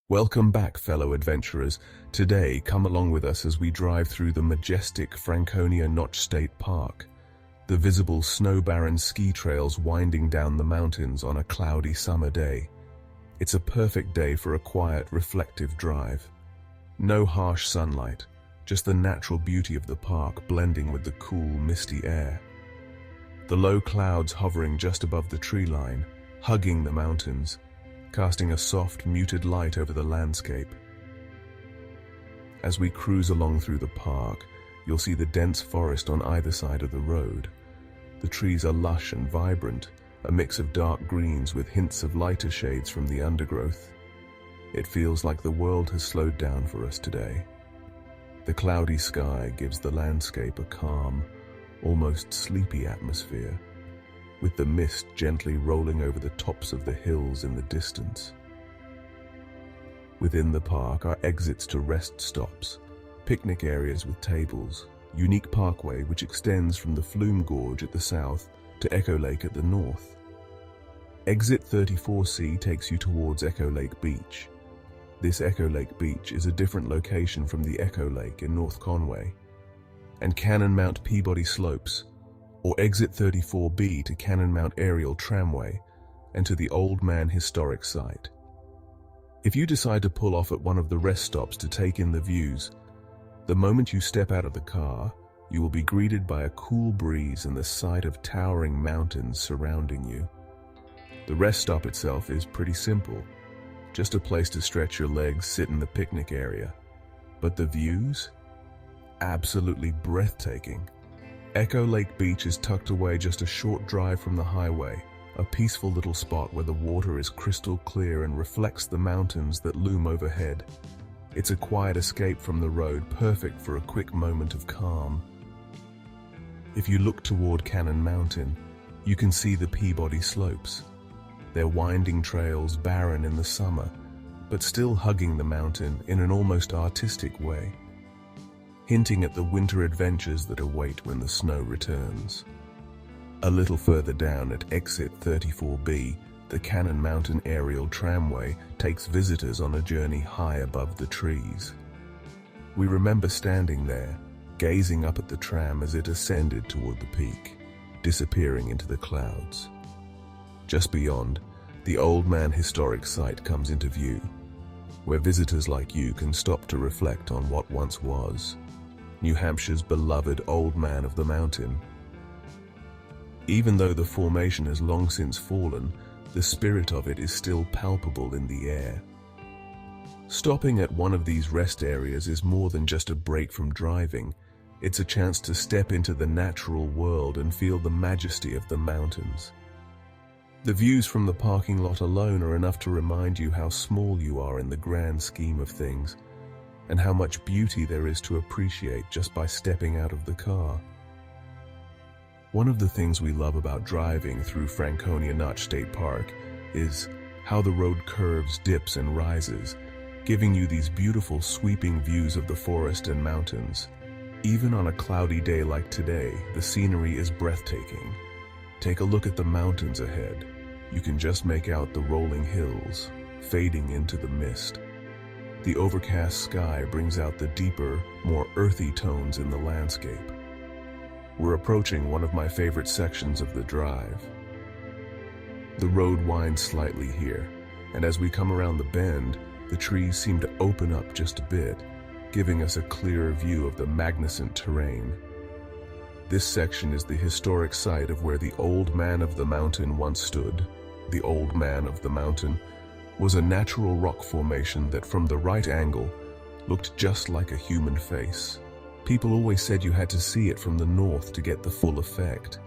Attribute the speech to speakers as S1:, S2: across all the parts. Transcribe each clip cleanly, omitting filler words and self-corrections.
S1: Welcome back, fellow adventurers. Today, come along with us as we drive through the majestic Franconia Notch State Park, the visible snow-barren ski trails winding down the mountains on a cloudy summer day. It's a perfect day for a quiet, reflective drive. No harsh sunlight, just the natural beauty of the park blending with the cool, misty air. The low clouds hovering just above the tree line, hugging the mountains, casting a soft, muted light over the landscape. As we cruise along through the park, you'll see the dense forest on either side of the road. The trees are lush and vibrant, a mix of dark greens with hints of lighter shades from the undergrowth. It feels like the world has slowed down for us today. The cloudy sky gives the landscape a calm, almost sleepy atmosphere, with the mist gently rolling over the tops of the hills in the distance. Within the park are exits to rest stops, picnic areas with tables, unique parkway which extends from the Flume Gorge at the south to Echo Lake at the north. Exit 34C takes you towards Echo Lake Beach. This Echo Lake Beach is a different location from the Echo Lake in North Conway, and Cannon Mount Peabody Slopes, or Exit 34B to Cannon Mount Aerial Tramway and to the Old Man Historic Site. If you decide to pull off at one of the rest stops to take in the views, the moment you step out of the car, you will be greeted by a cool breeze and the sight of towering mountains surrounding you. The rest stop itself is pretty simple, just a place to stretch your legs, sit in the picnic area. But the views? Absolutely breathtaking. Echo Lake Beach is tucked away just a short drive from the highway, a peaceful little spot where the water is crystal clear and reflects the mountains that loom overhead. It's a quiet escape from the road, perfect for a quick moment of calm. If you look toward Cannon Mountain, you can see the Peabody Slopes. Their winding trails, barren in the summer, but still hugging the mountain in an almost artistic way, hinting at the winter adventures that await when the snow returns. A little further down at Exit 34B, the Cannon Mountain Aerial Tramway takes visitors on a journey high above the trees. We remember standing there, gazing up at the tram as it ascended toward the peak, disappearing into the clouds. Just beyond, the Old Man Historic Site comes into view, where visitors like you can stop to reflect on what once was New Hampshire's beloved Old Man of the Mountain. Even though the formation has long since fallen, the spirit of it is still palpable in the air. Stopping at one of these rest areas is more than just a break from driving. It's a chance to step into the natural world and feel the majesty of the mountains. The views from the parking lot alone are enough to remind you how small you are in the grand scheme of things, and how much beauty there is to appreciate just by stepping out of the car. One of the things we love about driving through Franconia Notch State Park is how the road curves, dips, and rises, giving you these beautiful sweeping views of the forest and mountains. Even on a cloudy day like today, the scenery is breathtaking. Take a look at the mountains ahead. You can just make out the rolling hills, fading into the mist. The overcast sky brings out the deeper, more earthy tones in the landscape. We're approaching one of my favorite sections of the drive. The road winds slightly here, and as we come around the bend, the trees seem to open up just a bit, giving us a clearer view of the magnificent terrain. This section is the historic site of where the Old Man of the Mountain once stood. The Old Man of the Mountain was a natural rock formation that, from the right angle, looked just like a human face. People always said you had to see it from the north to get the full effect,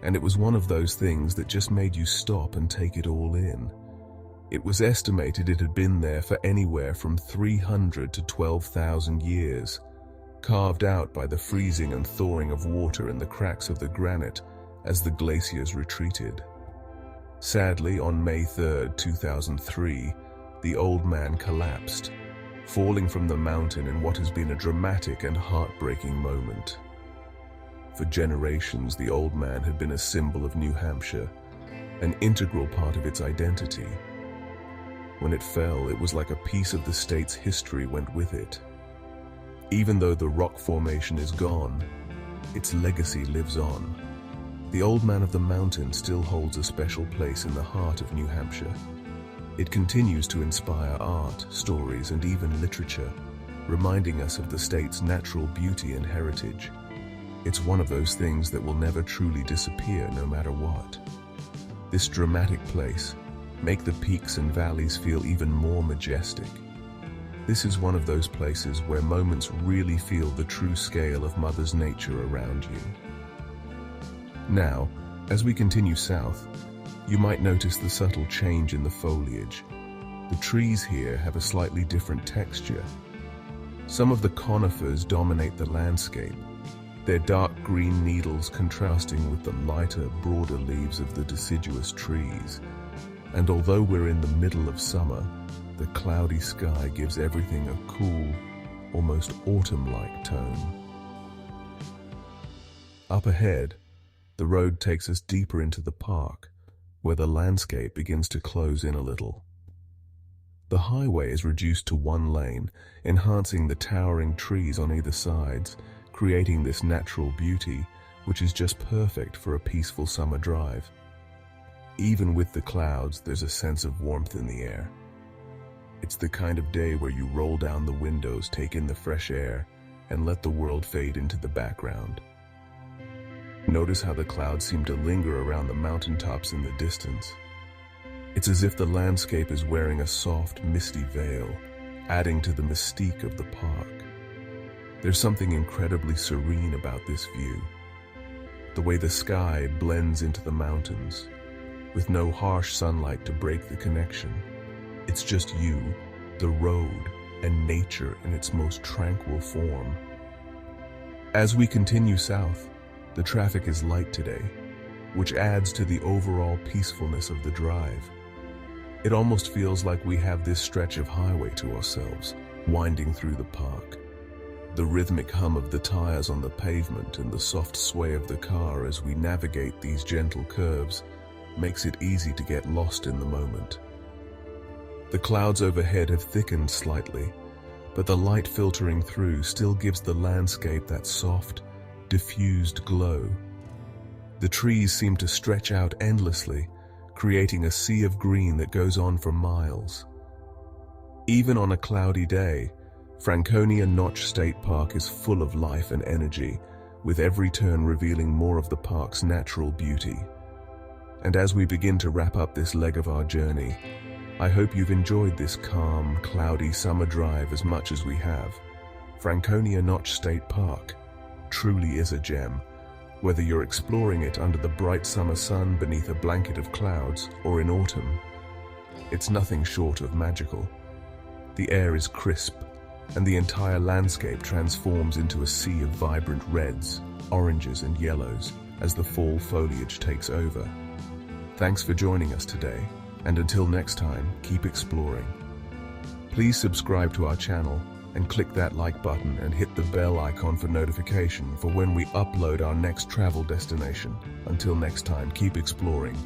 S1: and it was one of those things that just made you stop and take it all in. It was estimated it had been there for anywhere from 300 to 12,000 years, carved out by the freezing and thawing of water in the cracks of the granite as the glaciers retreated. Sadly, on May 3, 2003, the Old Man collapsed, falling from the mountain in what has been a dramatic and heartbreaking moment. For generations, the Old Man had been a symbol of New Hampshire, an integral part of its identity. When it fell, it was like a piece of the state's history went with it. Even though the rock formation is gone, its legacy lives on. The Old Man of the Mountain still holds a special place in the heart of New Hampshire. It continues to inspire art, stories, and even literature, reminding us of the state's natural beauty and heritage. It's one of those things that will never truly disappear no matter what. This dramatic place makes the peaks and valleys feel even more majestic. This is one of those places where moments really feel the true scale of Mother's Nature around you. Now, as we continue south, you might notice the subtle change in the foliage. The trees here have a slightly different texture. Some of the conifers dominate the landscape, their dark green needles contrasting with the lighter, broader leaves of the deciduous trees. And although we're in the middle of summer, the cloudy sky gives everything a cool, almost autumn-like tone. Up ahead, the road takes us deeper into the park, where the landscape begins to close in a little. The highway is reduced to one lane, enhancing the towering trees on either sides, creating this natural beauty, which is just perfect for a peaceful summer drive. Even with the clouds, there's a sense of warmth in the air. It's the kind of day where you roll down the windows, take in the fresh air, and let the world fade into the background. Notice how the clouds seem to linger around the mountaintops in the distance. It's as if the landscape is wearing a soft, misty veil, adding to the mystique of the park. There's something incredibly serene about this view. The way the sky blends into the mountains, with no harsh sunlight to break the connection. It's just you, the road, and nature in its most tranquil form. As we continue south, the traffic is light today, which adds to the overall peacefulness of the drive. It almost feels like we have this stretch of highway to ourselves, winding through the park. The rhythmic hum of the tires on the pavement and the soft sway of the car as we navigate these gentle curves makes it easy to get lost in the moment. The clouds overhead have thickened slightly, but the light filtering through still gives the landscape that soft, diffused glow. The trees seem to stretch out endlessly, creating a sea of green that goes on for miles. Even on a cloudy day, Franconia Notch State Park is full of life and energy, with every turn revealing more of the park's natural beauty. And as we begin to wrap up this leg of our journey, I hope you've enjoyed this calm, cloudy summer drive as much as we have. Franconia Notch State Park truly is a gem, whether you're exploring it under the bright summer sun beneath a blanket of clouds or in autumn. It's nothing short of magical. The air is crisp, and the entire landscape transforms into a sea of vibrant reds, oranges, and yellows as the fall foliage takes over. Thanks for joining us today, and until next time, keep exploring. Please subscribe to our channel and click that like button and hit the bell icon for notification for when we upload our next travel destination. Until next time, keep exploring.